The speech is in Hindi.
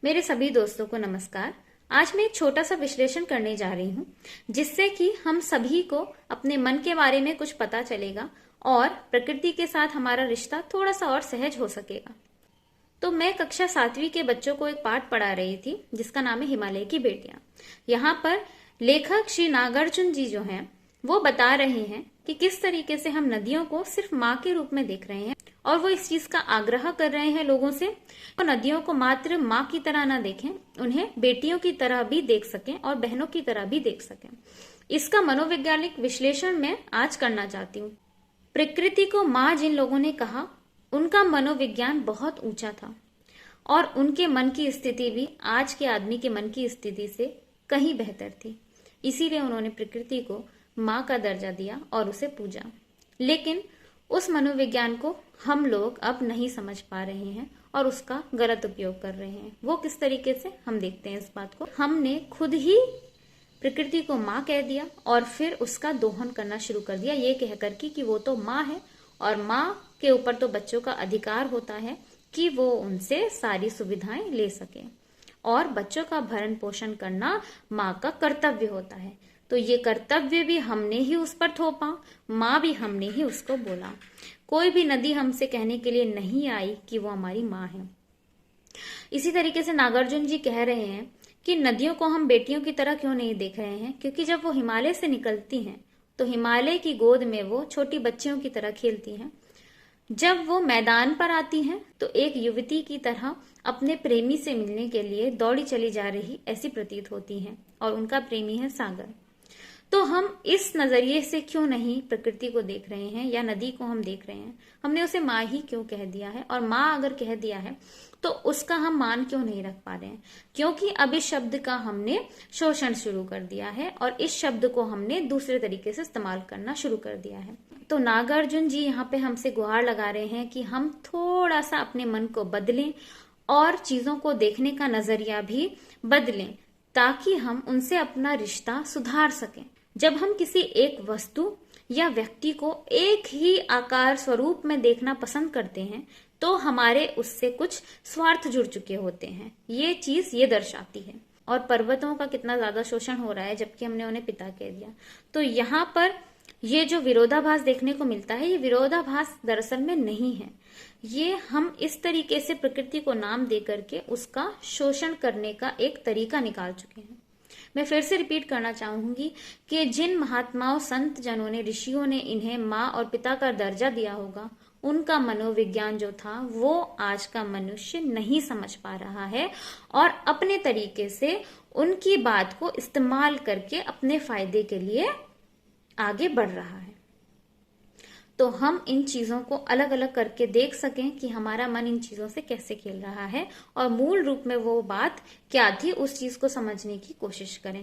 मेरे सभी दोस्तों को नमस्कार। आज मैं एक छोटा सा विश्लेषण करने जा रही हूँ जिससे कि हम सभी को अपने मन के बारे में कुछ पता चलेगा और प्रकृति के साथ हमारा रिश्ता थोड़ा सा और सहज हो सकेगा। तो मैं कक्षा 7वीं के बच्चों को एक पाठ पढ़ा रही थी जिसका नाम है हिमालय की बेटियां। यहाँ पर लेखक श्री नागार्जुन जी जो हैं वो बता रहे हैं कि किस तरीके से हम नदियों को सिर्फ माँ के रूप में देख रहे हैं और वो इस चीज का आग्रह कर रहे हैं लोगों से तो नदियों को मात्र माँ की तरह ना देखें, उन्हें बेटियों की तरह भी देख सकें और बहनों की तरह भी देख सकें। इसका मनोवैज्ञानिक विश्लेषण मैं आज करना चाहती हूँ। प्रकृति को माँ जिन लोगों ने कहा उनका मनोविज्ञान बहुत ऊंचा था और उनके मन की स्थिति भी आज के आदमी के मन की स्थिति से कहीं बेहतर थी। इसीलिए उन्होंने प्रकृति को माँ का दर्जा दिया और उसे पूजा। लेकिन उस मनोविज्ञान को हम लोग अब नहीं समझ पा रहे हैं और उसका गलत उपयोग कर रहे हैं। वो किस तरीके से, हम देखते हैं इस बात को। हमने खुद ही प्रकृति को माँ कह दिया और फिर उसका दोहन करना शुरू कर दिया ये कहकर कि वो तो माँ है और माँ के ऊपर तो बच्चों का अधिकार होता है कि वो उनसे सारी सुविधाएं ले सके और बच्चों का भरण पोषण करना माँ का कर्तव्य होता है। तो ये कर्तव्य भी हमने ही उस पर थोपा, माँ भी हमने ही उसको बोला। कोई भी नदी हमसे कहने के लिए नहीं आई कि वो हमारी माँ है। इसी तरीके से नागार्जुन जी कह रहे हैं कि नदियों को हम बेटियों की तरह क्यों नहीं देख रहे हैं, क्योंकि जब वो हिमालय से निकलती हैं तो हिमालय की गोद में वो छोटी बच्चियों की तरह खेलती हैं। जब वो मैदान पर आती हैं तो एक युवती की तरह अपने प्रेमी से मिलने के लिए दौड़ी चली जा रही ऐसी प्रतीत होती हैं और उनका प्रेमी है सागर। तो हम इस नजरिए से क्यों नहीं प्रकृति को देख रहे हैं या नदी को हम देख रहे हैं? हमने उसे माँ ही क्यों कह दिया है और माँ अगर कह दिया है तो उसका हम मान क्यों नहीं रख पा रहे हैं? क्योंकि अब इस शब्द का हमने शोषण शुरू कर दिया है और इस शब्द को हमने दूसरे तरीके से इस्तेमाल करना शुरू कर दिया है। तो नागार्जुन जी यहाँ पे हमसे गुहार लगा रहे हैं कि हम थोड़ा सा अपने मन को बदलें और चीजों को देखने का नजरिया भी बदलें ताकि हम उनसे अपना रिश्ता सुधार सकें। जब हम किसी एक वस्तु या व्यक्ति को एक ही आकार स्वरूप में देखना पसंद करते हैं तो हमारे उससे कुछ स्वार्थ जुड़ चुके होते हैं। ये चीज ये दर्शाती है। और पर्वतों का कितना ज्यादा शोषण हो रहा है जबकि हमने उन्हें पिता कह दिया। तो यहाँ पर ये जो विरोधाभास देखने को मिलता है ये विरोधाभास दरअसल में नहीं है। ये हम इस तरीके से प्रकृति को नाम दे करके उसका शोषण करने का एक तरीका निकाल चुके हैं। मैं फिर से रिपीट करना चाहूंगी कि जिन महात्माओं संत जनों ने ऋषियों ने इन्हें माँ और पिता का दर्जा दिया होगा उनका मनोविज्ञान जो था वो आज का मनुष्य नहीं समझ पा रहा है और अपने तरीके से उनकी बात को इस्तेमाल करके अपने फायदे के लिए आगे बढ़ रहा है। तो हम इन चीजों को अलग अलग करके देख सकें कि हमारा मन इन चीजों से कैसे खेल रहा है और मूल रूप में वो बात क्या थी उस चीज को समझने की कोशिश करें।